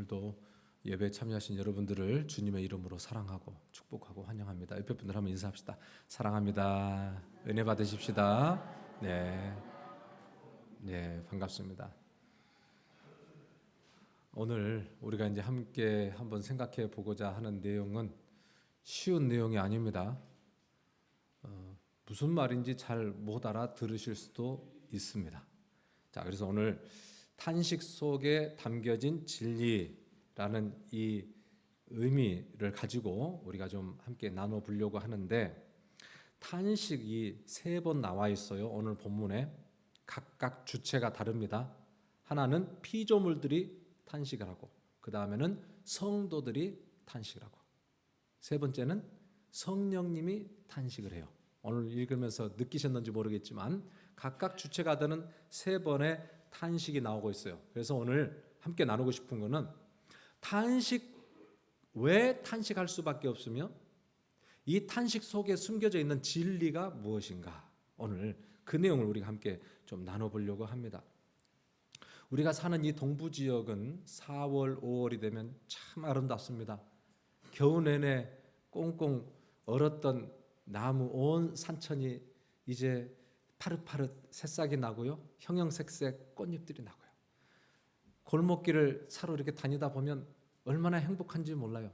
오늘도 예배에 참여하신 여러분들을 주님의 이름으로 사랑하고 축복하고 환영합니다. 옆에 분들 한번 인사합시다. 사랑합니다. 은혜 받으십시다. 네, 반갑습니다. 오늘 우리가 이제 함께 한번 생각해 보고자 하는 내용은 쉬운 내용이 아닙니다. 무슨 말인지 잘 못 알아 들으실 수도 있습니다. 자, 그래서 오늘 탄식 속에 담겨진 진리라는 이 의미를 가지고 우리가 좀 함께 나눠보려고 하는데, 탄식이 3번 나와 있어요. 오늘 본문에 각각 주체가 다릅니다. 하나는 피조물들이 탄식을 하고, 그 다음에는 성도들이 탄식을 하고, 세 번째는 성령님이 탄식을 해요. 오늘 읽으면서 느끼셨는지 모르겠지만 각각 주체가 되는 3번의 탄식이 나오고 있어요. 그래서 오늘 함께 나누고 싶은 거는 왜 탄식할 수밖에 없으며 이 탄식 속에 숨겨져 있는 진리가 무엇인가, 오늘 그 내용을 우리가 함께 좀 나눠보려고 합니다. 우리가 사는 이 동부 지역은 4월, 5월이 되면 참 아름답습니다. 겨우 내내 꽁꽁 얼었던 나무 온 산천이 이제 파릇파릇 새싹이 나고요, 형형색색 꽃잎들이 나고요. 골목길을 차로 이렇게 다니다 보면 얼마나 행복한지 몰라요.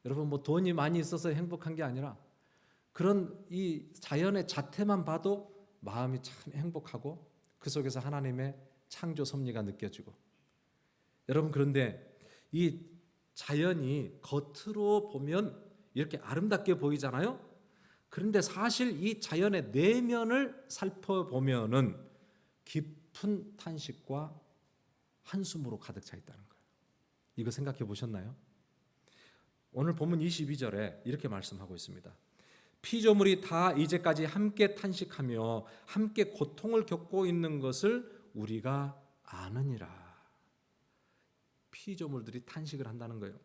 여러분, 뭐 돈이 많이 있어서 행복한 게 아니라 그런 이 자연의 자태만 봐도 마음이 참 행복하고 그 속에서 하나님의 창조 섭리가 느껴지고. 여러분, 그런데 이 자연이 겉으로 보면 이렇게 아름답게 보이잖아요. 그런데 사실 이 자연의 내면을 살펴보면은 깊은 탄식과 한숨으로 가득 차 있다는 거예요. 이거 생각해 보셨나요? 오늘 본문 22절에 이렇게 말씀하고 있습니다. 피조물이 다 이제까지 함께 탄식하며 함께 고통을 겪고 있는 것을 우리가 아느니라. 피조물들이 탄식을 한다는 거예요.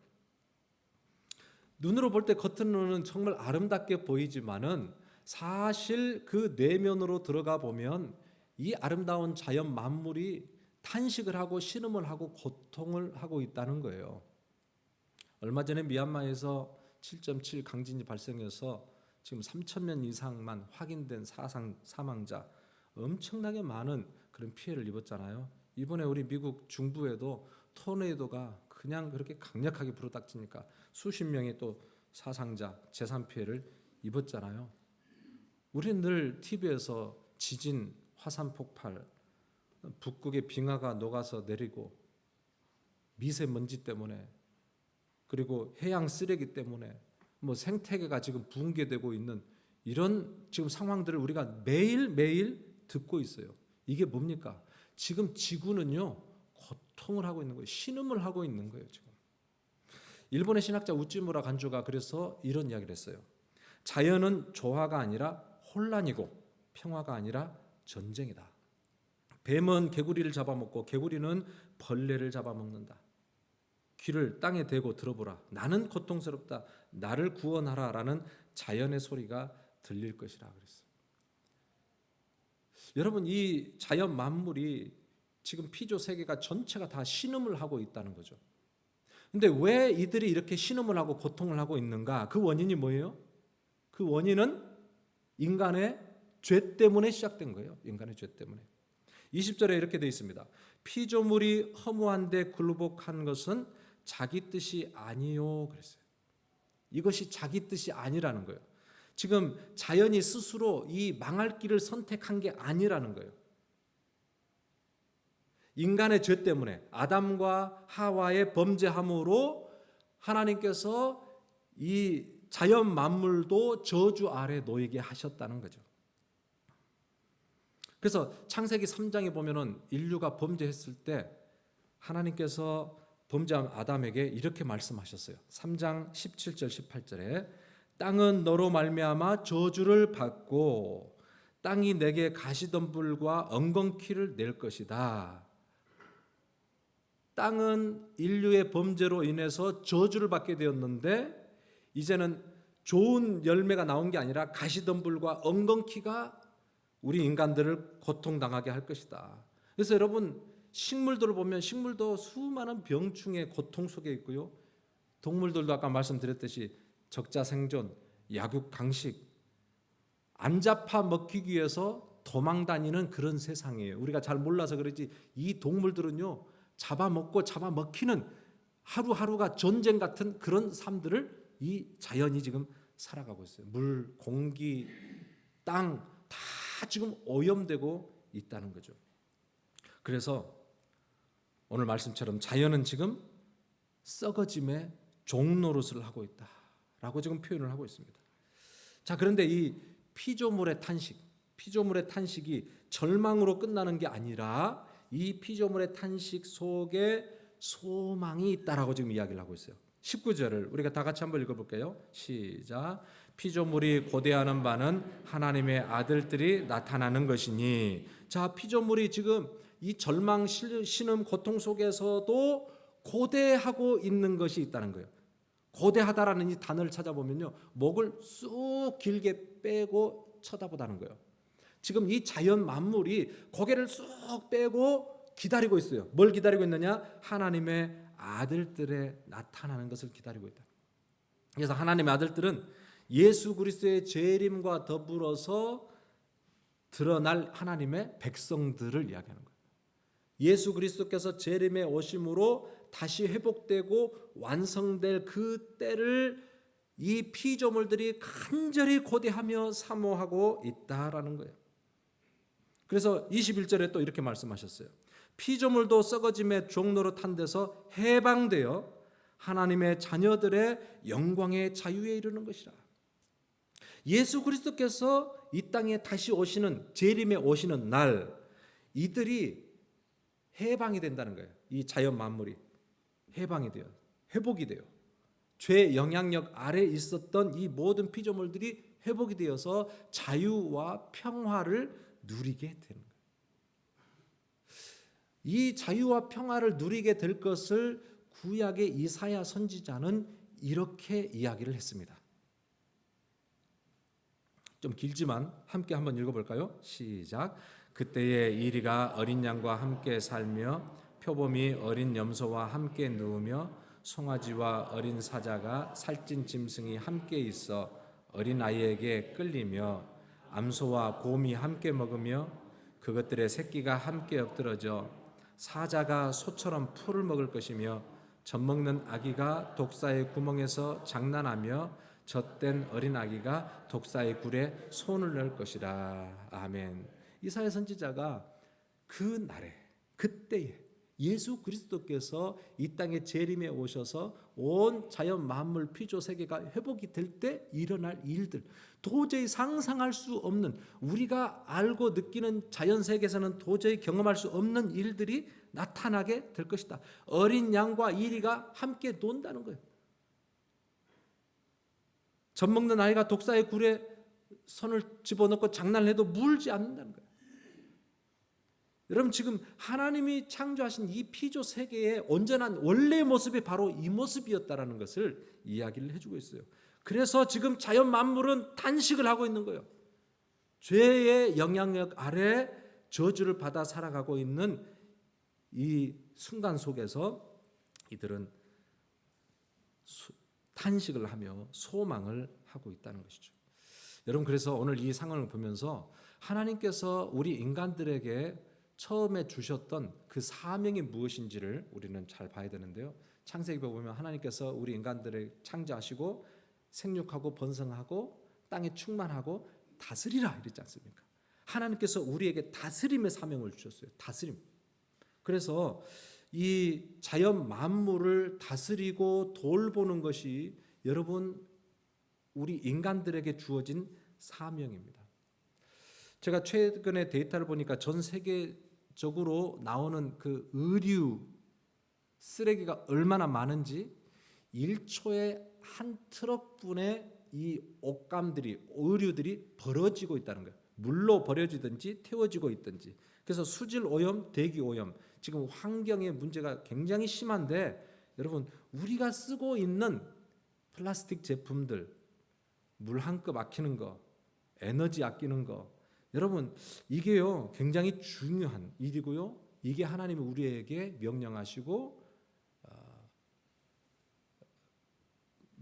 눈으로 볼 때 겉으로는 정말 아름답게 보이지만은 사실 그 내면으로 들어가 보면 이 아름다운 자연 만물이 탄식을 하고 신음을 하고 고통을 하고 있다는 거예요. 얼마 전에 미얀마에서 7.7 강진이 발생해서 지금 3,000명 이상만 확인된 사망자, 엄청나게 많은 그런 피해를 입었잖아요. 이번에 우리 미국 중부에도 토네이도가 그냥 그렇게 강력하게 불어닥치니까 수십 명의 또 사상자, 재산 피해를 입었잖아요. 우리는 늘 TV에서 지진, 화산 폭발, 북극의 빙하가 녹아서 내리고 미세먼지 때문에, 그리고 해양 쓰레기 때문에 뭐 생태계가 지금 붕괴되고 있는 이런 지금 상황들을 우리가 매일매일 듣고 있어요. 이게 뭡니까? 지금 지구는요, 고통을 하고 있는 거예요. 신음을 하고 있는 거예요, 지금. 일본의 신학자 우찌무라 간주가 그래서 이런 이야기를 했어요. 자연은 조화가 아니라 혼란이고 평화가 아니라 전쟁이다. 뱀은 개구리를 잡아먹고 개구리는 벌레를 잡아먹는다. 귀를 땅에 대고 들어보라. 나는 고통스럽다. 나를 구원하라. 라는 자연의 소리가 들릴 것이라 그랬어요. 여러분, 이 자연 만물이 지금 피조 세계가 전체가 다 신음을 하고 있다는 거죠. 근데 왜 이들이 이렇게 신음을 하고 고통을 하고 있는가? 그 원인이 뭐예요? 그 원인은 인간의 죄 때문에 시작된 거예요. 인간의 죄 때문에. 20절에 이렇게 되어 있습니다. 피조물이 허무한데 굴복한 것은 자기 뜻이 아니요 그랬어요. 이것이 자기 뜻이 아니라는 거예요. 지금 자연이 스스로 이 망할 길을 선택한 게 아니라는 거예요. 인간의 죄 때문에, 아담과 하와의 범죄함으로 하나님께서 이 자연 만물도 저주 아래 놓이게 하셨다는 거죠. 그래서 창세기 3장에 보면은 인류가 범죄했을 때 하나님께서 범죄한 아담에게 이렇게 말씀하셨어요. 3장 17절 18절에 땅은 너로 말미암아 저주를 받고 땅이 내게 가시덤불과 엉겅퀴를 낼 것이다. 땅은 인류의 범죄로 인해서 저주를 받게 되었는데 이제는 좋은 열매가 나온 게 아니라 가시덤불과 엉겅퀴가 우리 인간들을 고통당하게 할 것이다. 그래서 여러분, 식물들을 보면 식물도 수많은 병충해 고통 속에 있고요. 동물들도 아까 말씀드렸듯이 적자 생존, 약육 강식, 안 잡아 먹히기 위해서 도망다니는 그런 세상이에요. 우리가 잘 몰라서 그러지 이 동물들은요, 잡아먹고 잡아먹히는 하루하루가 전쟁 같은 그런 삶들을 이 자연이 지금 살아가고 있어요. 물, 공기, 땅 다 지금 오염되고 있다는 거죠. 그래서 오늘 말씀처럼 자연은 지금 썩어짐의 종노릇을 하고 있다라고 지금 표현을 하고 있습니다. 자, 그런데 이 피조물의 탄식이 절망으로 끝나는 게 아니라 이 피조물의 탄식 속에 소망이 있다라고 지금 이야기를 하고 있어요. 19절을 우리가 다 같이 한번 읽어볼게요. 시작. 피조물이 고대하는 바는 하나님의 아들들이 나타나는 것이니. 자, 피조물이 지금 이 절망, 신음, 고통 속에서도 고대하고 있는 것이 있다는 거예요. 고대하다라는 이 단어를 찾아보면요, 목을 쑥 길게 빼고 쳐다보다는 거예요. 지금 이 자연 만물이 고개를 쑥 빼고 기다리고 있어요. 뭘 기다리고 있느냐? 하나님의 아들들의 나타나는 것을 기다리고 있다. 그래서 하나님의 아들들은 예수 그리스도의 재림과 더불어서 드러날 하나님의 백성들을 이야기하는 거예요. 예수 그리스도께서 재림에 오심으로 다시 회복되고 완성될 그 때를 이 피조물들이 간절히 고대하며 사모하고 있다라는 거예요. 그래서 21절에 또 이렇게 말씀하셨어요. 피조물도 썩어짐의 종로로 탄 데서 해방되어 하나님의 자녀들의 영광의 자유에 이르는 것이라. 예수 그리스도께서 이 땅에 다시 오시는, 재림에 오시는 날, 이들이 해방이 된다는 거예요. 이 자연 만물이 해방이 돼요. 회복이 돼요. 죄의 영향력 아래 있었던 이 모든 피조물들이 회복이 되어서 자유와 평화를 누리게 되는 거예요. 이 자유와 평화를 누리게 될 것을 구약의 이사야 선지자는 이렇게 이야기를 했습니다. 좀 길지만 함께 한번 읽어볼까요? 시작. 그때에 이리가 어린 양과 함께 살며 표범이 어린 염소와 함께 누우며 송아지와 어린 사자가 살찐 짐승이 함께 있어 어린 아이에게 끌리며 암소와 곰이 함께 먹으며 그것들의 새끼가 함께 엎드러져 사자가 소처럼 풀을 먹을 것이며 젖먹는 아기가 독사의 구멍에서 장난하며 젖된 어린 아기가 독사의 굴에 손을 넣을 것이라. 아멘. 이사야 선지자가 그 날에, 그때에 예수 그리스도께서 이 땅에 재림에 오셔서 온 자연 만물 피조 세계가 회복이 될 때 일어날 일들, 도저히 상상할 수 없는, 우리가 알고 느끼는 자연 세계에서는 도저히 경험할 수 없는 일들이 나타나게 될 것이다. 어린 양과 이리가 함께 논다는 거예요. 젖먹는 아이가 독사의 굴에 손을 집어넣고 장난을 해도 물지 않는다는 거예요. 여러분, 지금 하나님이 창조하신 이 피조 세계의 온전한 원래의 모습이 바로 이 모습이었다라는 것을 이야기를 해주고 있어요. 그래서 지금 자연 만물은 탄식을 하고 있는 거예요. 죄의 영향력 아래 저주를 받아 살아가고 있는 이 순간 속에서 이들은 탄식을 하며 소망을 하고 있다는 것이죠. 여러분, 그래서 오늘 이 상황을 보면서 하나님께서 우리 인간들에게 처음에 주셨던 그 사명이 무엇인지를 우리는 잘 봐야 되는데요. 창세기 보면 하나님께서 우리 인간들을 창조하시고 생육하고 번성하고 땅에 충만하고 다스리라 이랬지 않습니까? 하나님께서 우리에게 다스림의 사명을 주셨어요. 다스림. 그래서 이 자연 만물을 다스리고 돌보는 것이 여러분 우리 인간들에게 주어진 사명입니다. 제가 최근에 데이터를 보니까 전 세계적으로 나오는 그 의류 쓰레기가 얼마나 많은지 1초에 한 트럭분의 이 옷감들이, 의류들이 버려지고 있다는 거예요. 물로 버려지든지 태워지고 있든지. 그래서 수질 오염, 대기 오염, 지금 환경의 문제가 굉장히 심한데 여러분, 우리가 쓰고 있는 플라스틱 제품들, 물 한 컵 아끼는 거, 에너지 아끼는 거, 여러분 이게요 굉장히 중요한 일이고요. 이게 하나님이 우리에게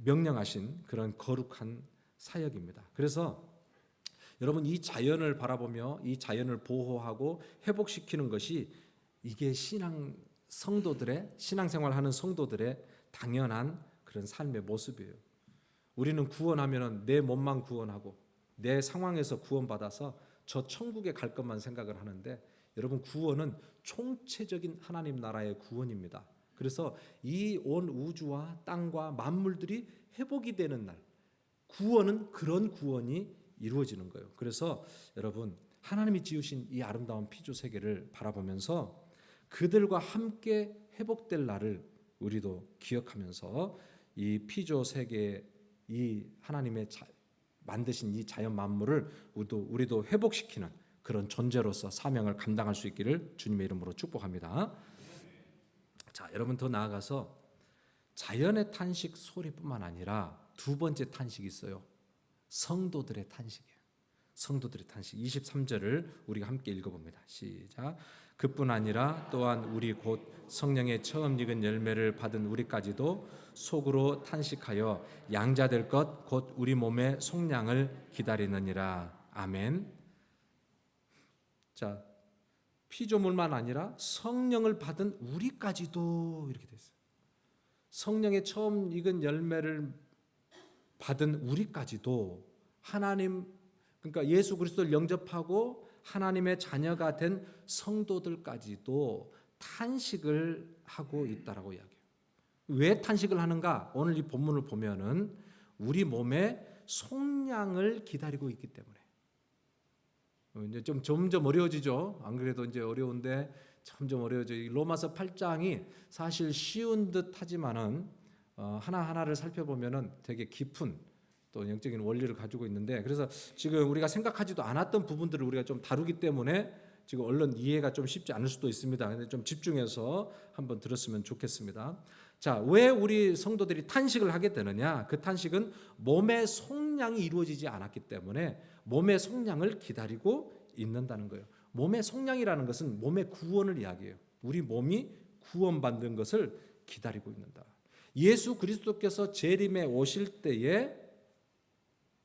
명령하신 그런 거룩한 사역입니다. 그래서 여러분, 이 자연을 바라보며 이 자연을 보호하고 회복시키는 것이 이게 신앙생활하는 성도들의 당연한 그런 삶의 모습이에요. 우리는 구원하면은 내 몸만 구원하고 내 상황에서 구원받아서 저 천국에 갈 것만 생각을 하는데, 여러분, 구원은 총체적인 하나님 나라의 구원입니다. 그래서 이 온 우주와 땅과 만물들이 회복이 되는 날, 구원은 그런 구원이 이루어지는 거예요. 그래서 여러분, 하나님이 지으신 이 아름다운 피조 세계를 바라보면서 그들과 함께 회복될 날을 우리도 기억하면서 이 피조 세계, 이 하나님의 만드신 이 자연 만물을 우리도 회복시키는 그런 존재로서 사명을 감당할 수 있기를 주님의 이름으로 축복합니다. 자, 여러분, 더 나아가서 자연의 탄식 소리뿐만 아니라 두 번째 탄식이 있어요. 성도들의 탄식이에요. 성도들의 탄식. 23절을 우리가 함께 읽어봅니다. 시작. 그뿐 아니라 또한 우리 곧 성령의 처음 익은 열매를 받은 우리까지도 속으로 탄식하여 양자될 것 곧 우리 몸의 속량을 기다리느니라. 아멘. 자, 피조물만 아니라 성령을 받은 우리까지도 이렇게 됐어요. 성령의 처음 익은 열매를 받은 우리까지도 하나님, 그러니까 예수 그리스도를 영접하고 하나님의 자녀가 된 성도들까지도 탄식을 하고 있다라고 이야기해요. 왜 탄식을 하는가? 오늘 이 본문을 보면은 우리 몸의 속량을 기다리고 있기 때문에. 이제 좀 점점 어려워지죠. 안 그래도 이제 어려운데 점점 어려워져요. 로마서 8장이 사실 쉬운 듯 하지만은 하나하나를 살펴보면은 되게 깊은 또 영적인 원리를 가지고 있는데, 그래서 지금 우리가 생각하지도 않았던 부분들을 우리가 좀 다루기 때문에 지금 얼른 이해가 좀 쉽지 않을 수도 있습니다. 근데 좀 집중해서 한번 들었으면 좋겠습니다. 자, 왜 우리 성도들이 탄식을 하게 되느냐? 그 탄식은 몸의 속량이 이루어지지 않았기 때문에 몸의 속량을 기다리고 있는다는 거예요. 몸의 속량이라는 것은 몸의 구원을 이야기해요. 우리 몸이 구원받는 것을 기다리고 있는다. 예수 그리스도께서 재림에 오실 때에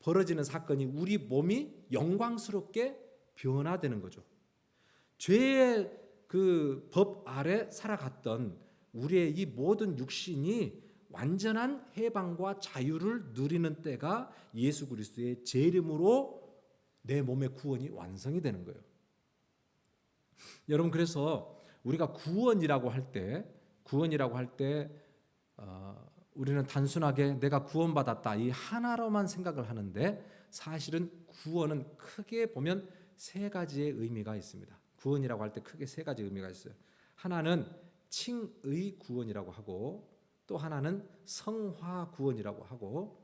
벌어지는 사건이 우리 몸이 영광스럽게 변화되는 거죠. 죄의 그 법 아래 살아갔던 우리의 이 모든 육신이 완전한 해방과 자유를 누리는 때가 예수 그리스도의 재림으로 내 몸의 구원이 완성이 되는 거예요. 여러분, 그래서 우리가 구원이라고 할 때 우리는 단순하게 내가 구원받았다 이 하나로만 생각을 하는데, 사실은 구원은 크게 보면 세 가지의 의미가 있습니다. 구원이라고 할 때 크게 세 가지 의미가 있어요. 하나는 칭의 구원이라고 하고, 또 하나는 성화 구원이라고 하고,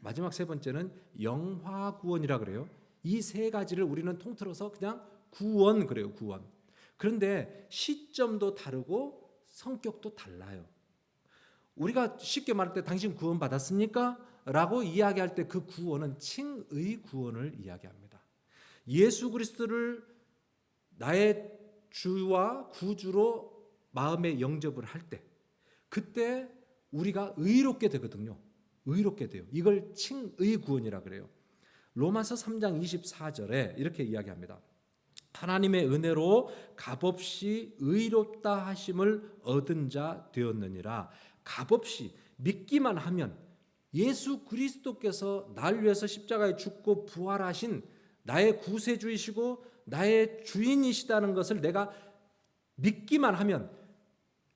마지막 세 번째는 영화 구원이라고 그래요. 이 세 가지를 우리는 통틀어서 그냥 구원 그래요. 구원. 그런데 시점도 다르고 성격도 달라요. 우리가 쉽게 말할 때 당신 구원 받았습니까? 라고 이야기할 때 그 구원은 칭의 구원을 이야기합니다. 예수 그리스도를 나의 주와 구주로 마음에 영접을 할 때, 그때 우리가 의롭게 되거든요. 의롭게 돼요. 이걸 칭의 구원이라 그래요. 로마서 3장 24절에 이렇게 이야기합니다. 하나님의 은혜로 값없이 의롭다 하심을 얻은 자 되었느니라. 값없이 믿기만 하면 예수 그리스도께서 날 위해서 십자가에 죽고 부활하신 나의 구세주이시고 나의 주인이시다는 것을 내가 믿기만 하면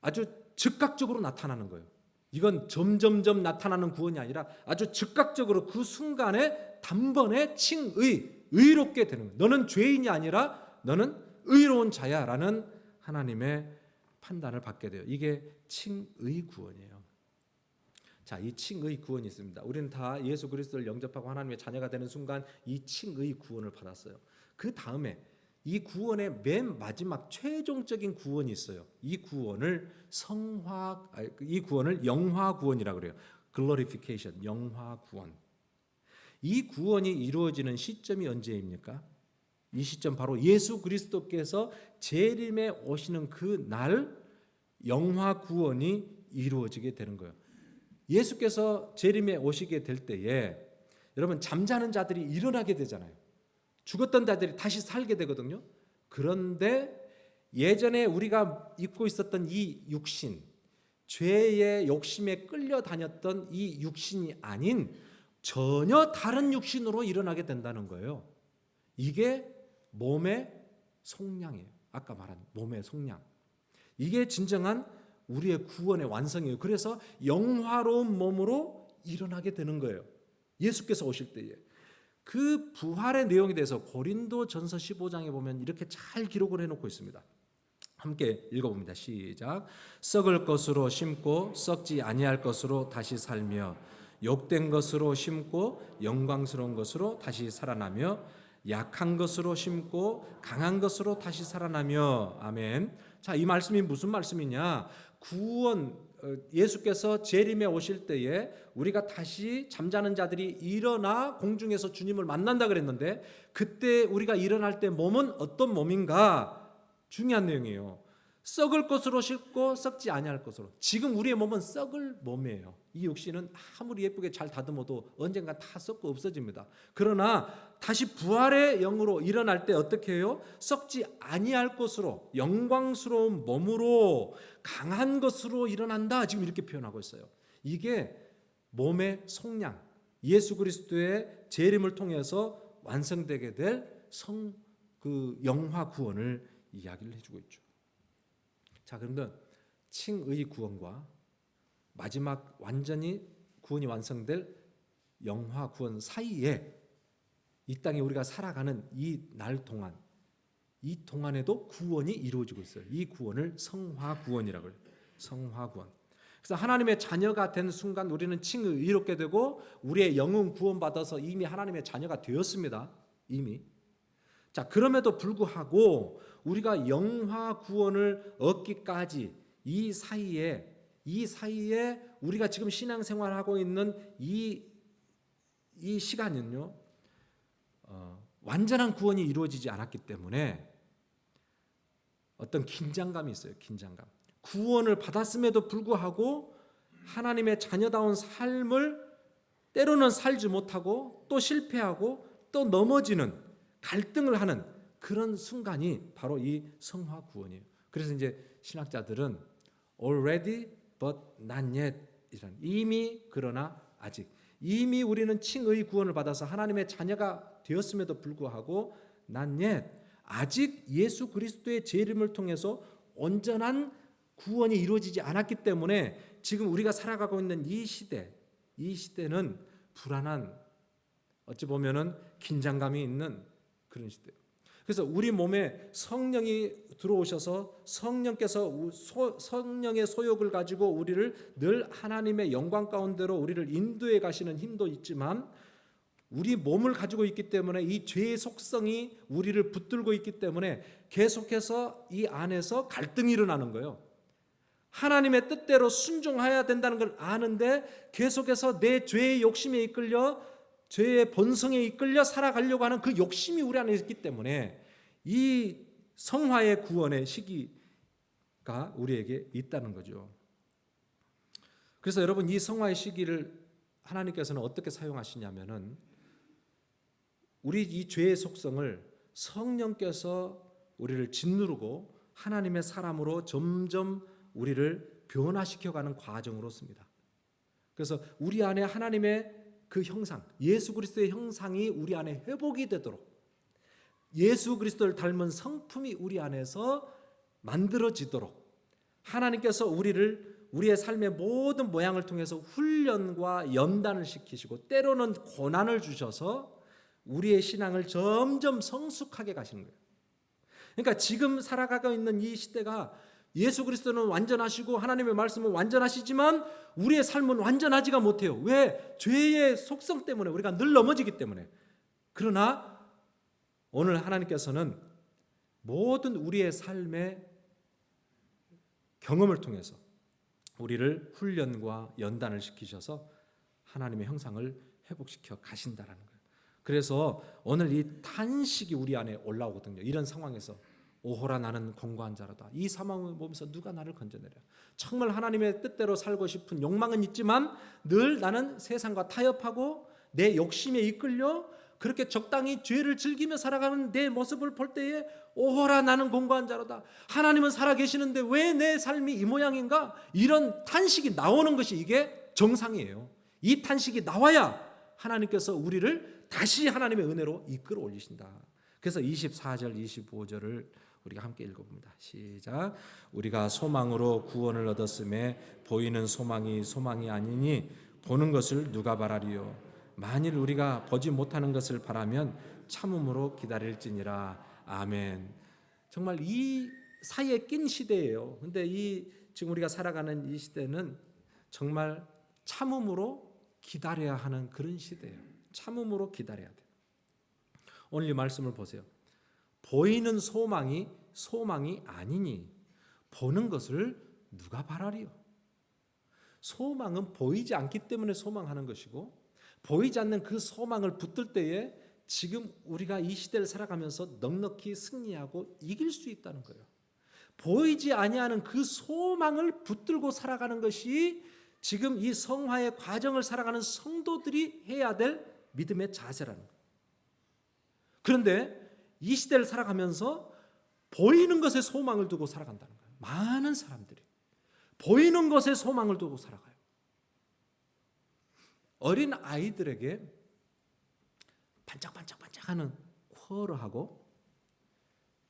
아주 즉각적으로 나타나는 거예요. 이건 점점점 나타나는 구원이 아니라 아주 즉각적으로 그 순간에 단번에 의롭게 되는 거예요. 너는 죄인이 아니라 너는 의로운 자야 라는 하나님의 판단을 받게 돼요. 이게 칭의 구원이에요. 자, 이 칭의 구원이 있습니다. 우리는 다 예수 그리스도를 영접하고 하나님의 자녀가 되는 순간 이 칭의 구원을 받았어요. 그 다음에 이 구원의 맨 마지막 최종적인 구원이 있어요. 이 구원을 영화 구원이라고 그래요. glorification, 영화 구원. 이 구원이 이루어지는 시점이 언제입니까? 이 시점 바로 예수 그리스도께서 재림에 오시는 그 날 영화 구원이 이루어지게 되는 거예요. 예수께서 재림에 오시게 될 때에 여러분 잠자는 자들이 일어나게 되잖아요. 죽었던 자들이 다시 살게 되거든요. 그런데 예전에 우리가 입고 있었던 이 육신, 죄의 욕심에 끌려다녔던 이 육신이 아닌 전혀 다른 육신으로 일어나게 된다는 거예요. 이게 몸의 속량이에요. 아까 말한 몸의 속량. 이게 진정한 우리의 구원의 완성이에요. 그래서 영화로운 몸으로 일어나게 되는 거예요. 예수께서 오실 때에. 그 부활의 내용에 대해서 고린도전서 15장에 보면 이렇게 잘 기록을 해놓고 있습니다. 함께 읽어봅니다. 시작. 썩을 것으로 심고 썩지 아니할 것으로 다시 살며 욕된 것으로 심고 영광스러운 것으로 다시 살아나며 약한 것으로 심고 강한 것으로 다시 살아나며. 아멘. 자, 이 말씀이 무슨 말씀이냐? 구원, 예수께서 재림에 오실 때에 우리가 다시 잠자는 자들이 일어나 공중에서 주님을 만난다 그랬는데 그때 우리가 일어날 때 몸은 어떤 몸인가? 중요한 내용이에요. 썩을 것으로 심고 썩지 아니할 것으로. 지금 우리의 몸은 썩을 몸이에요. 이 육신은 아무리 예쁘게 잘 다듬어도 언젠가 다 썩고 없어집니다. 그러나 다시 부활의 영으로 일어날 때 어떻게 해요? 썩지 아니할 것으로 영광스러운 몸으로 강한 것으로 일어난다. 지금 이렇게 표현하고 있어요. 이게 몸의 속량, 예수 그리스도의 재림을 통해서 완성되게 될 영화 구원을 이야기를 해주고 있죠. 자, 그런데 칭의 구원과 마지막 완전히 구원이 완성될 영화 구원 사이에 이 땅에 우리가 살아가는 이 날 동안, 이 동안에도 구원이 이루어지고 있어요. 이 구원을 성화 구원이라고 해요. 성화 구원. 그래서 하나님의 자녀가 된 순간 우리는 칭의 의롭게 되고 우리의 영은 구원받아서 이미 하나님의 자녀가 되었습니다. 이미. 자, 그럼에도 불구하고 우리가 영화 구원을 얻기까지 이 사이에 우리가 지금 신앙생활하고 있는 이 시간은요, 완전한 구원이 이루어지지 않았기 때문에 어떤 긴장감이 있어요. 긴장감. 구원을 받았음에도 불구하고 하나님의 자녀다운 삶을 때로는 살지 못하고 또 실패하고 또 넘어지는, 갈등을 하는 그런 순간이 바로 이 성화 구원이에요. 그래서 이제 신학자들은 already but not yet 이란, 이미 그러나 아직, 이미 우리는 칭의 구원을 받아서 하나님의 자녀가 되었음에도 불구하고 not yet, 아직 예수 그리스도의 재림을 통해서 온전한 구원이 이루어지지 않았기 때문에 지금 우리가 살아가고 있는 이 시대는 불안한, 어찌 보면은 긴장감이 있는 그런 시대예요. 그래서 우리 몸에 성령이 들어오셔서 성령께서 성령의 소욕을 가지고 우리를 늘 하나님의 영광 가운데로 우리를 인도해 가시는 힘도 있지만 우리 몸을 가지고 있기 때문에 이 죄의 속성이 우리를 붙들고 있기 때문에 계속해서 이 안에서 갈등이 일어나는 거예요. 하나님의 뜻대로 순종해야 된다는 걸 아는데 계속해서 내 죄의 욕심에 이끌려, 죄의 본성에 이끌려 살아가려고 하는 그 욕심이 우리 안에 있기 때문에 이 성화의 구원의 시기가 우리에게 있다는 거죠. 그래서 여러분, 이 성화의 시기를 하나님께서는 어떻게 사용하시냐면은 우리 이 죄의 속성을 성령께서 우리를 짓누르고 하나님의 사람으로 점점 우리를 변화시켜가는 과정으로 씁니다. 그래서 우리 안에 하나님의 그 형상, 예수 그리스도의 형상이 우리 안에 회복이 되도록, 예수 그리스도를 닮은 성품이 우리 안에서 만들어지도록 하나님께서 우리의 삶의 모든 모양을 통해서 훈련과 연단을 시키시고 때로는 고난을 주셔서 우리의 신앙을 점점 성숙하게 가시는 거예요. 그러니까 지금 살아가고 있는 이 시대가 예수 그리스도는 완전하시고 하나님의 말씀은 완전하시지만 우리의 삶은 완전하지가 못해요. 왜? 죄의 속성 때문에, 우리가 늘 넘어지기 때문에. 그러나 오늘 하나님께서는 모든 우리의 삶의 경험을 통해서 우리를 훈련과 연단을 시키셔서 하나님의 형상을 회복시켜 가신다라는 거예요. 그래서 오늘 이 탄식이 우리 안에 올라오거든요. 이런 상황에서 오호라 나는 공고한 자로다. 이 상황을 보면서 누가 나를 건져내랴. 정말 하나님의 뜻대로 살고 싶은 욕망은 있지만 늘 나는 세상과 타협하고 내 욕심에 이끌려 그렇게 적당히 죄를 즐기며 살아가는 내 모습을 볼 때에 오호라 나는 공고한 자로다. 하나님은 살아계시는데 왜 내 삶이 이 모양인가? 이런 탄식이 나오는 것이 이게 정상이에요. 이 탄식이 나와야 하나님께서 우리를 다시 하나님의 은혜로 이끌어 올리신다. 그래서 24절 25절을 우리가 함께 읽어봅니다. 시작. 우리가 소망으로 구원을 얻었음에 보이는 소망이 소망이 아니니 보는 것을 누가 바라리요. 만일 우리가 보지 못하는 것을 바라면 참음으로 기다릴지니라. 아멘. 정말 이 사이에 낀 시대예요. 근데 이 지금 우리가 살아가는 이 시대는 정말 참음으로 기다려야 하는 그런 시대예요. 참음으로 기다려야 돼요. 오늘 이 말씀을 보세요. 보이는 소망이 소망이 아니니 보는 것을 누가 바라리요. 소망은 보이지 않기 때문에 소망하는 것이고 보이지 않는 그 소망을 붙들 때에 지금 우리가 이 시대를 살아가면서 넉넉히 승리하고 이길 수 있다는 거예요. 보이지 아니하는 그 소망을 붙들고 살아가는 것이 지금 이 성화의 과정을 살아가는 성도들이 해야 될 믿음의 자세라는 거예요. 그런데 이 시대를 살아가면서 보이는 것에 소망을 두고 살아간다는 거예요. 많은 사람들이 보이는 것에 소망을 두고 살아가요. 어린 아이들에게 반짝반짝반짝하는 쿼러하고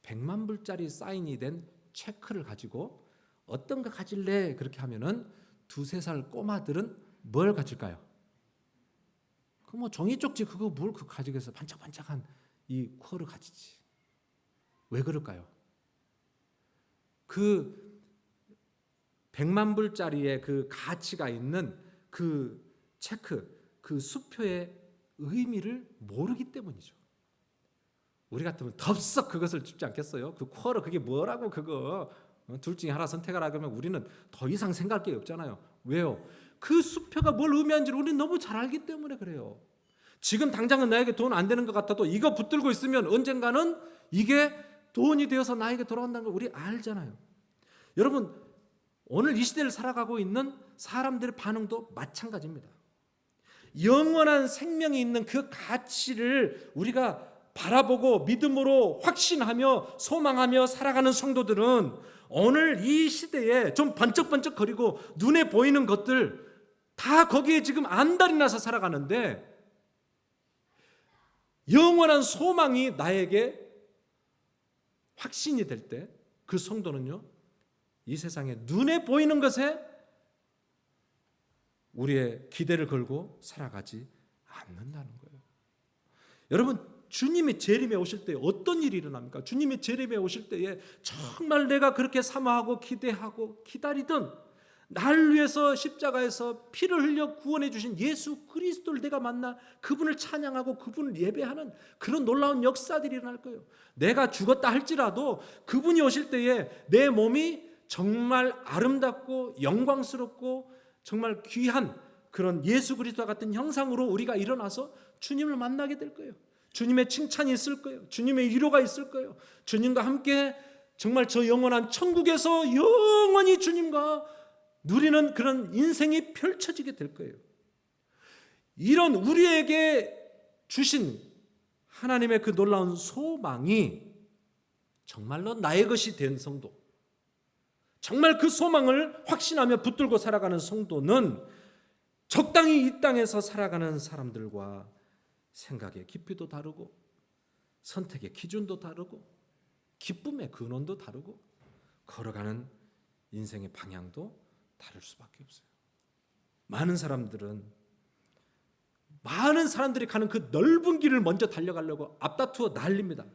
100만 불짜리 사인이 된 체크를 가지고 어떤 거 가질래? 그렇게 하면은 2-3살 꼬마들은 뭘 가질까요? 그 뭐 종이 쪽지 그거 뭘 그 가지고 해서 반짝반짝한 이 쿼러 가지지. 왜 그럴까요? 그 100만 불짜리의 그 가치가 있는 그 체크, 그 수표의 의미를 모르기 때문이죠. 우리 같으면 덥석 그것을 줍지 않겠어요? 그 쿼러 그게 뭐라고 그거 둘 중에 하나 선택하라 그러면 우리는 더 이상 생각할 게 없잖아요. 왜요? 그 수표가 뭘 의미하는지를 우리는 너무 잘 알기 때문에 그래요. 지금 당장은 나에게 돈 안 되는 것 같아도 이거 붙들고 있으면 언젠가는 이게 돈이 되어서 나에게 돌아온다는 걸 우리 알잖아요. 여러분 오늘 이 시대를 살아가고 있는 사람들의 반응도 마찬가지입니다. 영원한 생명이 있는 그 가치를 우리가 바라보고 믿음으로 확신하며 소망하며 살아가는 성도들은 오늘 이 시대에 좀 번쩍번쩍거리고 눈에 보이는 것들 다 거기에 지금 안달이 나서 살아가는데 영원한 소망이 나에게 확신이 될 때 그 성도는요 이 세상에 눈에 보이는 것에 우리의 기대를 걸고 살아가지 않는다는 거예요. 여러분 주님의 재림에 오실 때 어떤 일이 일어납니까? 주님의 재림에 오실 때에 정말 내가 그렇게 사모하고 기대하고 기다리던 날 위해서 십자가에서 피를 흘려 구원해 주신 예수 그리스도를 내가 만나 그분을 찬양하고 그분을 예배하는 그런 놀라운 역사들이 일어날 거예요. 내가 죽었다 할지라도 그분이 오실 때에 내 몸이 정말 아름답고 영광스럽고 정말 귀한 그런 예수 그리스도와 같은 형상으로 우리가 일어나서 주님을 만나게 될 거예요. 주님의 칭찬이 있을 거예요. 주님의 위로가 있을 거예요. 주님과 함께 정말 저 영원한 천국에서 영원히 주님과 누리는 그런 인생이 펼쳐지게 될 거예요. 이런 우리에게 주신 하나님의 그 놀라운 소망이 정말로 나의 것이 된 성도, 정말 그 소망을 확신하며 붙들고 살아가는 성도는 적당히 이 땅에서 살아가는 사람들과 생각의 깊이도 다르고 선택의 기준도 다르고 기쁨의 근원도 다르고 걸어가는 인생의 방향도 다를 수밖에 없어요. 많은 사람들이 가는 그 넓은 길을 먼저 달려가려고 앞다투어 난립니다.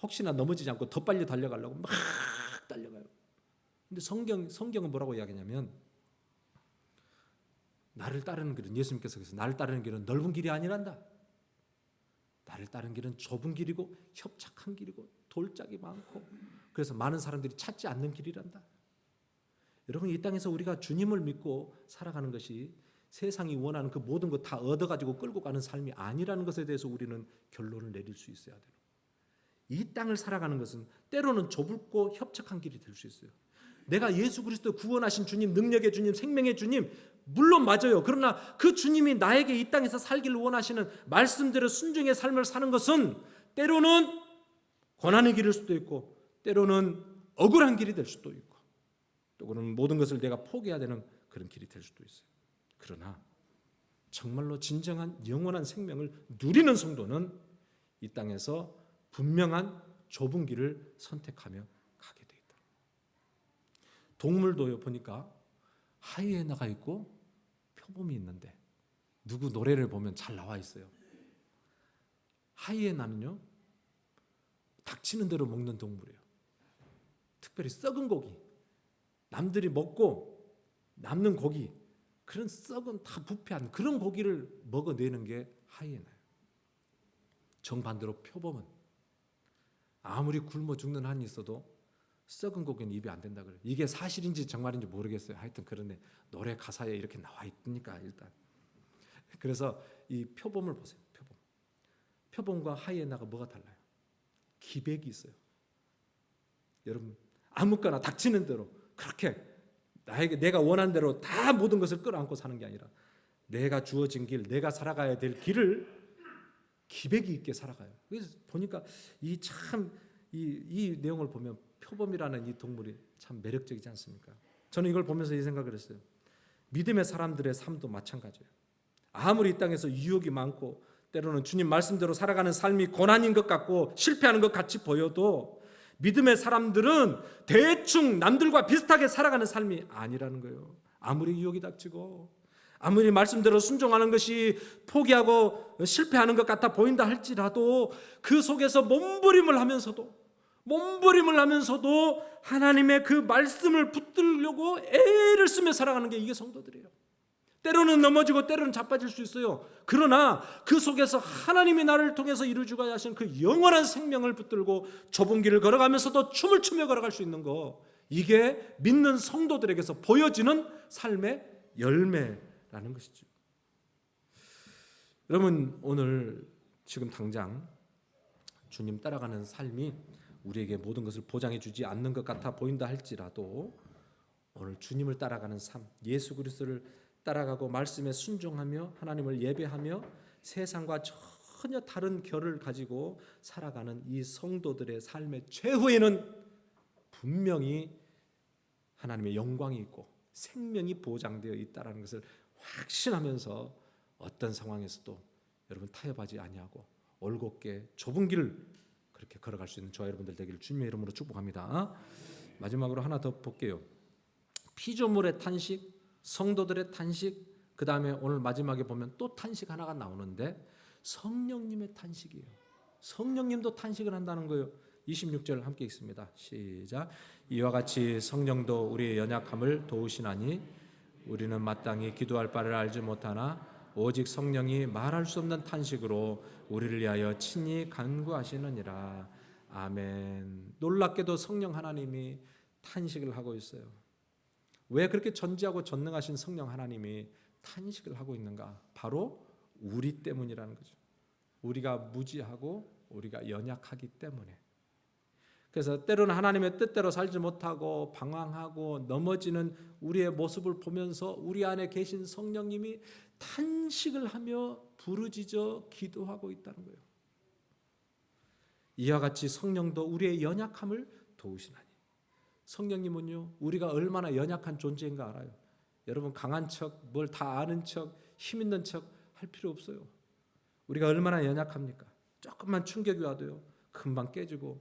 혹시나 넘어지지 않고 더 빨리 달려가려고 막 달려가요. 근데 성경은 뭐라고 이야기하냐면 나를 따르는 길은 예수님께서 그래서 나를 따르는 길은 넓은 길이 아니란다. 나를 따르는 길은 좁은 길이고 협착한 길이고 돌짝이 많고 그래서 많은 사람들이 찾지 않는 길이란다. 여러분 이 땅에서 우리가 주님을 믿고 살아가는 것이 세상이 원하는 그 모든 것 다 얻어가지고 끌고 가는 삶이 아니라는 것에 대해서 우리는 결론을 내릴 수 있어야 돼요. 이 땅을 살아가는 것은 때로는 좁고 협착한 길이 될 수 있어요. 내가 예수 그리스도 구원하신 주님, 능력의 주님, 생명의 주님 물론 맞아요. 그러나 그 주님이 나에게 이 땅에서 살기를 원하시는 말씀대로 순종의 삶을 사는 것은 때로는 고난의 길일 수도 있고 때로는 억울한 길이 될 수도 있고 또 그런 모든 것을 내가 포기해야 되는 그런 길이 될 수도 있어요. 그러나 정말로 진정한 영원한 생명을 누리는 성도는 이 땅에서 분명한 좁은 길을 선택하며 가게 돼 있다. 동물도요 보니까 하이에나가 있고 표범이 있는데 누구 노래를 보면 잘 나와 있어요. 하이에나는요 닥치는 대로 먹는 동물이에요. 특별히 썩은 고기, 남들이 먹고 남는 고기, 그런 썩은 다 부패한 그런 고기를 먹어내는 게 하이에나예요. 정반대로 표범은 아무리 굶어 죽는 한이 있어도 썩은 고기는 입에 안 된다 그래요. 이게 사실인지 정말인지 모르겠어요. 하여튼 그런데 노래 가사에 이렇게 나와 있으니까 일단. 그래서 이 표범을 보세요. 표범과 하이에나가 뭐가 달라요? 기백이 있어요. 여러분 아무거나 닥치는 대로 그렇게 나에게 내가 원하는 대로 다 모든 것을 끌어안고 사는 게 아니라 내가 주어진 길, 내가 살아가야 될 길을 기백이 있게 살아가요. 그래서 보니까 이 내용을 보면 표범이라는 이 동물이 참 매력적이지 않습니까? 저는 이걸 보면서 이 생각을 했어요. 믿음의 사람들의 삶도 마찬가지예요. 아무리 이 땅에서 유혹이 많고 때로는 주님 말씀대로 살아가는 삶이 고난인 것 같고 실패하는 것 같이 보여도 믿음의 사람들은 대충 남들과 비슷하게 살아가는 삶이 아니라는 거예요. 아무리 유혹이 닥치고 아무리 말씀대로 순종하는 것이 포기하고 실패하는 것 같아 보인다 할지라도 그 속에서 몸부림을 하면서도 하나님의 그 말씀을 붙들려고 애를 쓰며 살아가는 게 이게 성도들이에요. 때로는 넘어지고 때로는 자빠질 수 있어요. 그러나 그 속에서 하나님이 나를 통해서 이루어주고자 하시는 그 영원한 생명을 붙들고 좁은 길을 걸어가면서도 춤을 추며 걸어갈 수 있는 거, 이게 믿는 성도들에게서 보여지는 삶의 열매라는 것이죠. 여러분 오늘 지금 당장 주님 따라가는 삶이 우리에게 모든 것을 보장해 주지 않는 것 같아 보인다 할지라도 오늘 주님을 따라가는 삶, 예수 그리스도를 따라가고 말씀에 순종하며 하나님을 예배하며 세상과 전혀 다른 결을 가지고 살아가는 이 성도들의 삶의 최후에는 분명히 하나님의 영광이 있고 생명이 보장되어 있다는 것을 확신하면서 어떤 상황에서도 여러분 타협하지 아니하고 올곧게 좁은 길을 그렇게 걸어갈 수 있는 저와 여러분들 되기를 주님의 이름으로 축복합니다. 마지막으로 하나 더 볼게요. 피조물의 탄식, 성도들의 탄식, 그 다음에 오늘 마지막에 보면 또 탄식 하나가 나오는데 성령님의 탄식이에요. 성령님도 탄식을 한다는 거예요. 26절 함께 읽습니다. 시작. 이와 같이 성령도 우리의 연약함을 도우시나니 우리는 마땅히 기도할 바를 알지 못하나 오직 성령이 말할 수 없는 탄식으로 우리를 위하여 친히 간구하시느니라. 아멘. 놀랍게도 성령 하나님이 탄식을 하고 있어요. 왜 그렇게 전지하고 전능하신 성령 하나님이 탄식을 하고 있는가? 바로 우리 때문이라는 거죠. 우리가 무지하고 우리가 연약하기 때문에. 그래서 때로는 하나님의 뜻대로 살지 못하고 방황하고 넘어지는 우리의 모습을 보면서 우리 안에 계신 성령님이 탄식을 하며 부르짖어 기도하고 있다는 거예요. 이와 같이 성령도 우리의 연약함을 도우시나니. 성령님은요, 우리가 얼마나 연약한 존재인가 알아요. 여러분 강한 척, 뭘 다 아는 척, 힘 있는 척 할 필요 없어요. 우리가 얼마나 연약합니까? 조금만 충격이 와도요, 금방 깨지고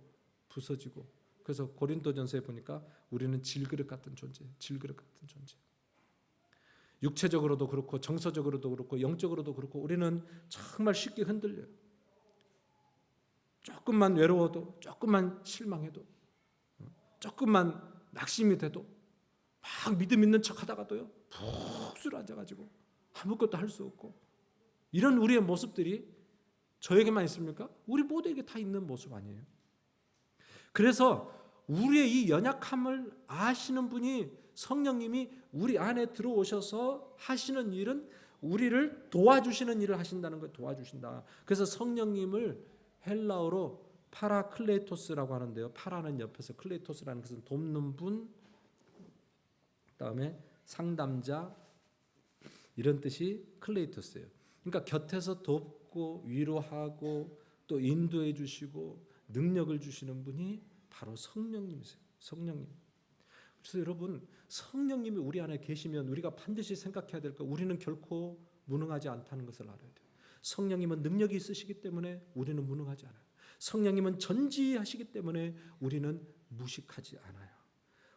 부서지고. 그래서 고린도전서에 보니까 우리는 질그릇 같은 존재, 질그릇 같은 존재. 육체적으로도 그렇고 정서적으로도 그렇고 영적으로도 그렇고 우리는 정말 쉽게 흔들려요. 조금만 외로워도, 조금만 실망해도, 조금만 낙심이 돼도 막 믿음 있는 척 하다가도요 푹 쓰러져가지고 아무것도 할 수 없고, 이런 우리의 모습들이 저에게만 있습니까? 우리 모두에게 다 있는 모습 아니에요? 그래서 우리의 이 연약함을 아시는 분이 성령님이 우리 안에 들어오셔서 하시는 일은 우리를 도와주시는 일을 하신다는 거예요. 도와주신다. 그래서 성령님을 헬라어로 파라클레토스라고 하는데요. 파라는 옆에서 클레토스라는 것은 돕는 분, 그다음에 상담자 이런 뜻이 클레이토스예요. 그러니까 곁에서 돕고 위로하고 또 인도해 주시고 능력을 주시는 분이 바로 성령님이세요. 성령님. 그래서 여러분 성령님이 우리 안에 계시면 우리가 반드시 생각해야 될 거 우리는 결코 무능하지 않다는 것을 알아야 돼요. 성령님은 능력이 있으시기 때문에 우리는 무능하지 않아요. 성령님은 전지하시기 때문에 우리는 무식하지 않아요.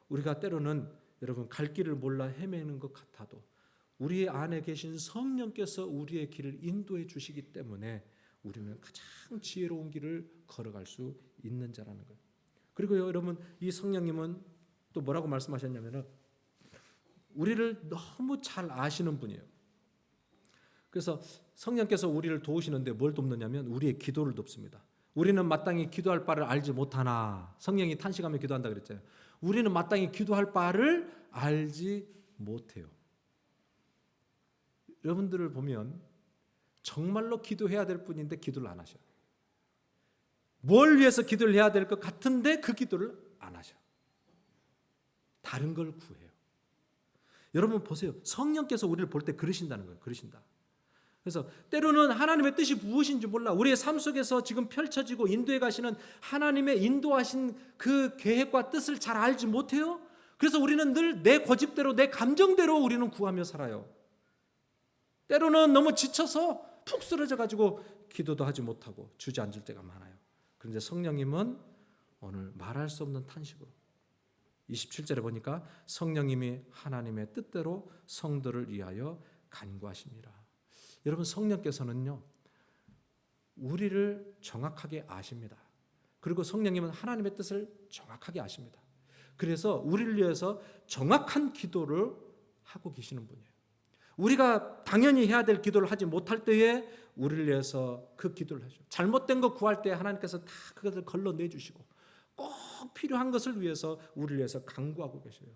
우리가 때로는 여러분 갈 길을 몰라 헤매는 것 같아도 우리 안에 계신 성령께서 우리의 길을 인도해 주시기 때문에 우리는 가장 지혜로운 길을 걸어갈 수 있는 자라는 거예요. 그리고 여러분 이 성령님은 또 뭐라고 말씀하셨냐면은 우리를 너무 잘 아시는 분이에요. 그래서 성령께서 우리를 도우시는데 뭘 돕느냐면 우리의 기도를 돕습니다. 우리는 마땅히 기도할 바를 알지 못하나 성령이 탄식하며 기도한다 그랬잖아요. 우리는 마땅히 기도할 바를 알지 못해요. 여러분들을 보면 정말로 기도해야 될 분인데 기도를 안 하셔요. 뭘 위해서 기도를 해야 될 것 같은데 그 기도를 안 하셔요. 다른 걸 구해요. 여러분 보세요. 성령께서 우리를 볼 때 그러신다는 거예요. 그러신다. 그래서 때로는 하나님의 뜻이 무엇인지 몰라. 우리의 삶 속에서 지금 펼쳐지고 인도해 가시는 하나님의 인도하신 그 계획과 뜻을 잘 알지 못해요. 그래서 우리는 늘 내 고집대로 내 감정대로 우리는 구하며 살아요. 때로는 너무 지쳐서 푹 쓰러져 가지고 기도도 하지 못하고 주저앉을 때가 많아요. 그런데 성령님은 오늘 말할 수 없는 탄식으로 27절에 보니까 성령님이 하나님의 뜻대로 성도를 위하여 간구하십니다. 여러분 성령께서는요 우리를 정확하게 아십니다. 그리고 성령님은 하나님의 뜻을 정확하게 아십니다. 그래서 우리를 위해서 정확한 기도를 하고 계시는 분이에요. 우리가 당연히 해야 될 기도를 하지 못할 때에 우리를 위해서 그 기도를 하죠. 잘못된 거 구할 때 하나님께서 다 그것을 걸러내주시고 꼭 필요한 것을 위해서 우리를 위해서 간구하고 계셔요.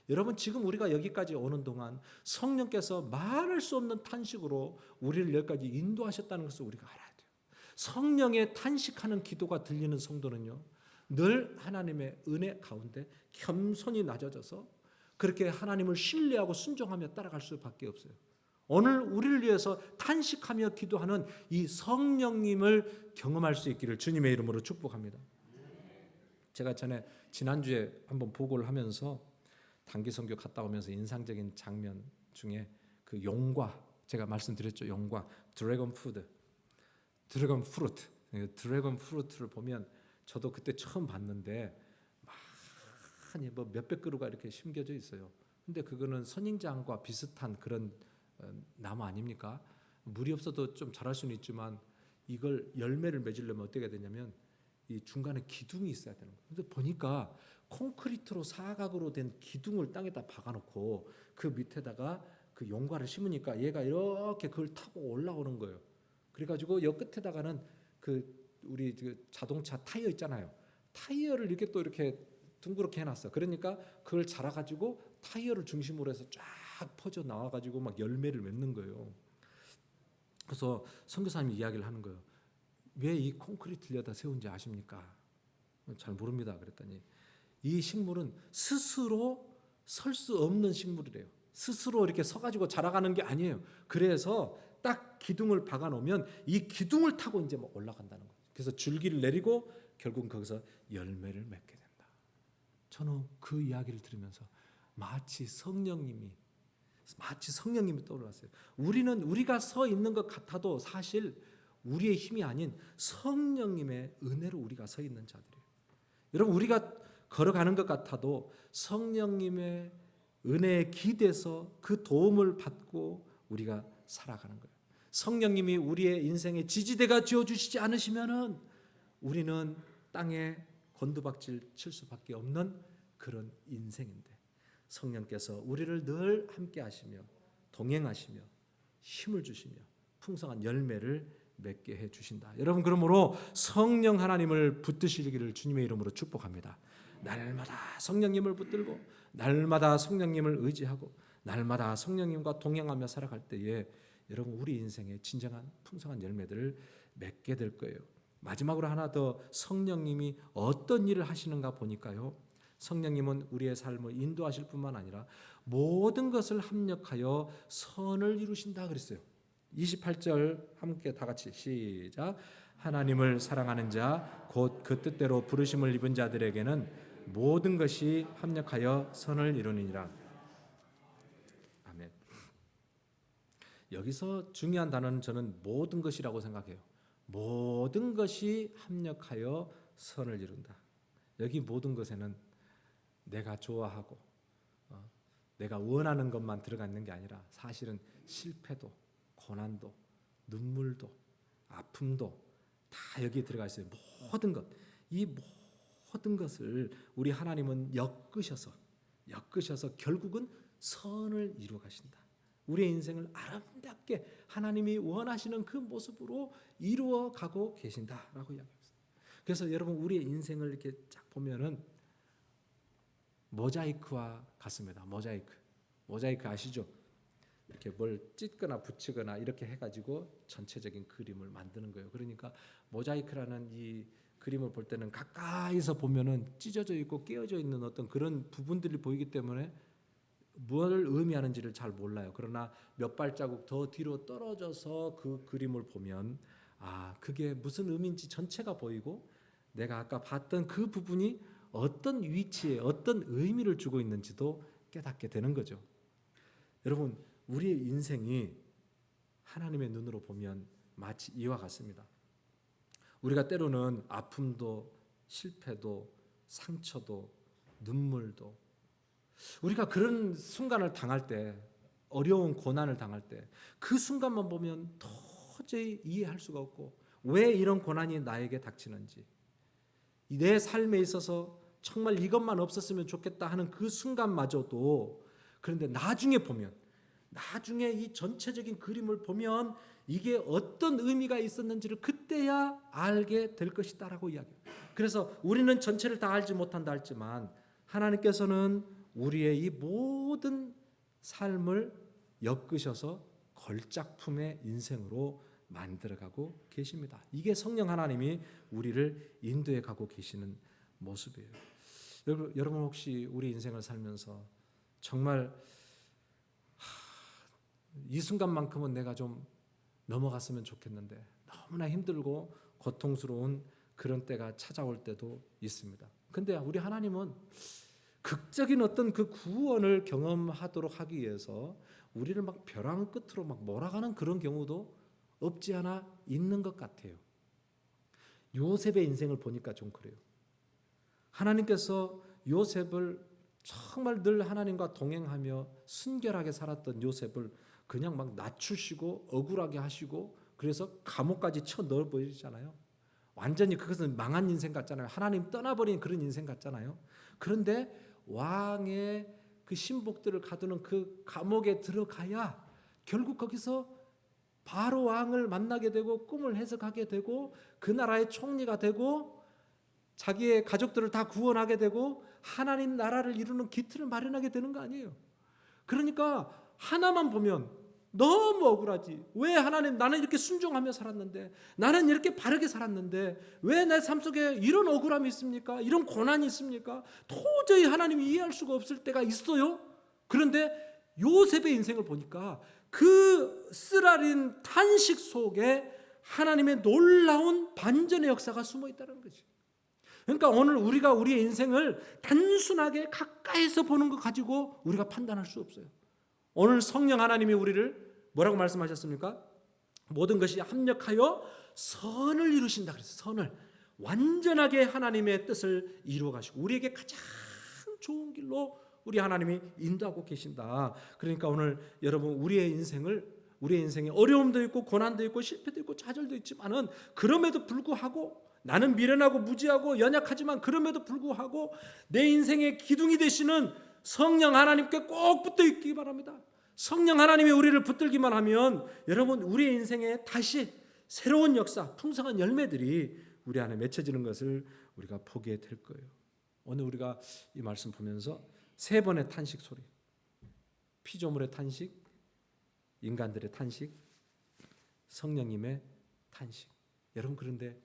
여러분 지금 우리가 여기까지 오는 동안 성령께서 말할 수 없는 탄식으로 우리를 여기까지 인도하셨다는 것을 우리가 알아야 돼요. 성령의 탄식하는 기도가 들리는 성도는요 늘 하나님의 은혜 가운데 겸손히 낮아져서 그렇게 하나님을 신뢰하고 순종하며 따라갈 수밖에 없어요. 오늘 우리를 위해서 탄식하며 기도하는 이 성령님을 경험할 수 있기를 주님의 이름으로 축복합니다. 제가 지난주에 한번 보고를 하면서 단기 선교 갔다 오면서 인상적인 장면 중에 그 용과 제가 말씀드렸죠. 용과 드래곤 푸드, 드래곤 프루트, 드래곤 프루트를 보면 저도 그때 처음 봤는데 많이 뭐 몇백 그루가 이렇게 심겨져 있어요. 근데 그거는 선인장과 비슷한 그런 나무 아닙니까? 물이 없어도 좀 자랄 수는 있지만 이걸 열매를 맺으려면 어떻게 해야 되냐면 이 중간에 기둥이 있어야 되는 거예요. 근데 보니까 콘크리트로 사각으로 된 기둥을 땅에다 박아놓고 그 밑에다가 그 용과를 심으니까 얘가 이렇게 그걸 타고 올라오는 거예요. 그래가지고 여 끝에다가는 그 우리 그 자동차 타이어 있잖아요. 타이어를 이렇게 또 이렇게 둥그렇게 해놨어. 그러니까 그걸 자라가지고 타이어를 중심으로 해서 쫙 퍼져 나와가지고 막 열매를 맺는 거예요. 그래서 선교사님이 이야기를 하는 거예요. 왜 이 콘크리트를 여기다 세운지 아십니까? 잘 모릅니다. 그랬더니 이 식물은 스스로 설 수 없는 식물이래요. 스스로 이렇게 서가지고 자라가는 게 아니에요. 그래서 딱 기둥을 박아놓으면 이 기둥을 타고 이제 막 올라간다는 거예요. 그래서 줄기를 내리고 결국 거기서 열매를 맺게 된다. 저는 그 이야기를 들으면서 마치 성령님이 떠올랐어요. 우리가 서 있는 것 같아도 사실 우리의 힘이 아닌 성령님의 은혜로 우리가 서 있는 자들이에요. 여러분 우리가 걸어가는 것 같아도 성령님의 은혜에 기대서 그 도움을 받고 우리가 살아가는 거예요. 성령님이 우리의 인생의 지지대가 지어주시지 않으시면은 우리는 땅에 곤두박질 칠 수밖에 없는 그런 인생인데 성령께서 우리를 늘 함께 하시며 동행하시며 힘을 주시며 풍성한 열매를 맺게 해 주신다. 여러분 그러므로 성령 하나님을 붙드시기를 주님의 이름으로 축복합니다. 날마다 성령님을 붙들고 날마다 성령님을 의지하고 날마다 성령님과 동행하며 살아갈 때에 여러분 우리 인생에 진정한 풍성한 열매들을 맺게 될 거예요. 마지막으로 하나 더 성령님이 어떤 일을 하시는가 보니까요. 성령님은 우리의 삶을 인도하실 뿐만 아니라 모든 것을 합력하여 선을 이루신다 그랬어요. 28절 함께 다 같이 시작. 하나님을 사랑하는 자 곧 그 뜻대로 부르심을 입은 자들에게는 모든 것이 합력하여 선을 이루느니라. 아멘. 여기서 중요한 단어는 저는 모든 것이라고 생각해요. 모든 것이 합력하여 선을 이룬다. 여기 모든 것에는 내가 좋아하고 내가 원하는 것만 들어가 있는 게 아니라 사실은 실패도, 고난도, 눈물도, 아픔도 다 여기에 들어가 있어요. 모든 것, 이 모든 것을 우리 하나님은 엮으셔서 결국은 선을 이루어 가신다. 우리의 인생을 아름답게 하나님이 원하시는 그 모습으로 이루어 가고 계신다라고 이야기합니다. 그래서 여러분 우리의 인생을 이렇게 쫙 보면은 모자이크와 같습니다. 모자이크 아시죠? 이렇게 뭘 찢거나 붙이거나 이렇게 해가지고 전체적인 그림을 만드는 거예요. 그러니까 모자이크라는 이 그림을 볼 때는 가까이서 보면은 찢어져 있고 깨어져 있는 어떤 그런 부분들이 보이기 때문에 뭘 의미하는지를 잘 몰라요. 그러나 몇 발자국 더 뒤로 떨어져서 그 그림을 보면 그게 무슨 의미인지 전체가 보이고 내가 아까 봤던 그 부분이 어떤 위치에 어떤 의미를 주고 있는지도 깨닫게 되는 거죠. 여러분 우리의 인생이 하나님의 눈으로 보면 마치 이와 같습니다. 우리가 때로는 아픔도 실패도 상처도 눈물도 우리가 그런 순간을 당할 때 어려운 고난을 당할 때 그 순간만 보면 도저히 이해할 수가 없고 왜 이런 고난이 나에게 닥치는지 내 삶에 있어서 정말 이것만 없었으면 좋겠다 하는 그 순간마저도 그런데 나중에 이 전체적인 그림을 보면 이게 어떤 의미가 있었는지를 그때야 알게 될 것이다라고 이야기해요. 그래서 우리는 전체를 다 알지 못한다 할지만 하나님께서는 우리의 이 모든 삶을 엮으셔서 걸작품의 인생으로 만들어가고 계십니다. 이게 성령 하나님이 우리를 인도해 가고 계시는 모습이에요. 여러분 혹시 우리 인생을 살면서 정말 이 순간만큼은 내가 좀 넘어갔으면 좋겠는데 너무나 힘들고 고통스러운 그런 때가 찾아올 때도 있습니다. 근데 우리 하나님은 극적인 어떤 그 구원을 경험하도록 하기 위해서 우리를 막 벼랑 끝으로 막 몰아가는 그런 경우도 없지 않아 있는 것 같아요. 요셉의 인생을 보니까 좀 그래요. 하나님께서 요셉을 정말 늘 하나님과 동행하며 순결하게 살았던 요셉을 그냥 막 낮추시고 억울하게 하시고 그래서 감옥까지 쳐 넣어버리잖아요. 완전히 그것은 망한 인생 같잖아요. 하나님 떠나버린 그런 인생 같잖아요. 그런데 왕의 그 신복들을 가두는 그 감옥에 들어가야 결국 거기서 바로 왕을 만나게 되고 꿈을 해석하게 되고 그 나라의 총리가 되고 자기의 가족들을 다 구원하게 되고 하나님 나라를 이루는 기틀을 마련하게 되는 거 아니에요. 그러니까 하나만 보면 너무 억울하지. 왜 하나님 나는 이렇게 순종하며 살았는데 나는 이렇게 바르게 살았는데 왜 내 삶 속에 이런 억울함이 있습니까? 이런 고난이 있습니까? 도저히 하나님이 이해할 수가 없을 때가 있어요. 그런데 요셉의 인생을 보니까 그 쓰라린 탄식 속에 하나님의 놀라운 반전의 역사가 숨어 있다는 거지. 그러니까 오늘 우리가 우리의 인생을 단순하게 가까이서 보는 것 가지고 우리가 판단할 수 없어요. 오늘 성령 하나님이 우리를 뭐라고 말씀하셨습니까? 모든 것이 합력하여 선을 이루신다 그랬어요. 선을 완전하게 하나님의 뜻을 이루어 가시고 우리에게 가장 좋은 길로 우리 하나님이 인도하고 계신다. 그러니까 오늘 여러분 우리의 인생에 어려움도 있고 고난도 있고 실패도 있고 좌절도 있지만은 그럼에도 불구하고 나는 미련하고 무지하고 연약하지만 그럼에도 불구하고 내 인생의 기둥이 되시는 성령 하나님께 꼭 붙어 있기 바랍니다. 성령 하나님이 우리를 붙들기만 하면 여러분 우리의 인생에 다시 새로운 역사, 풍성한 열매들이 우리 안에 맺혀지는 것을 우리가 보게 될 거예요. 오늘 우리가 이 말씀 보면서 세 번의 탄식 소리, 피조물의 탄식, 인간들의 탄식, 성령님의 탄식. 여러분, 그런데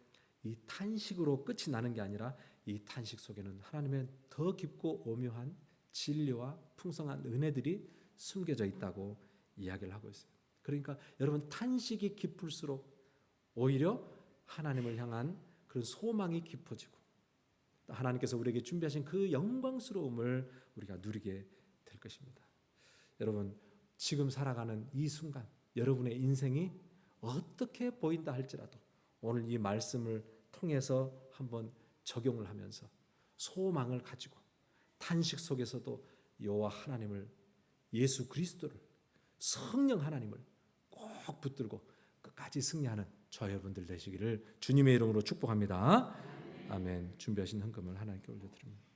이 탄식으로 끝이 나는 게 아니라 이 탄식 속에는 하나님의 더 깊고 오묘한 진리와 풍성한 은혜들이 숨겨져 있다고 이야기를 하고 있어요. 그러니까 여러분, 탄식이 깊을수록 오히려 하나님을 향한 그런 소망이 깊어지고 하나님께서 우리에게 준비하신 그 영광스러움을 우리가 누리게 될 것입니다. 여러분, 지금 살아가는 이 순간 여러분의 인생이 어떻게 보인다 할지라도 오늘 이 말씀을 통해서 한번 적용을 하면서 소망을 가지고 탄식 속에서도 여호와 하나님을, 예수 그리스도를, 성령 하나님을 꼭 붙들고 끝까지 승리하는 저 여러분들 되시기를 주님의 이름으로 축복합니다. 아멘. 준비하신 헌금을 하나님께 올려드립니다.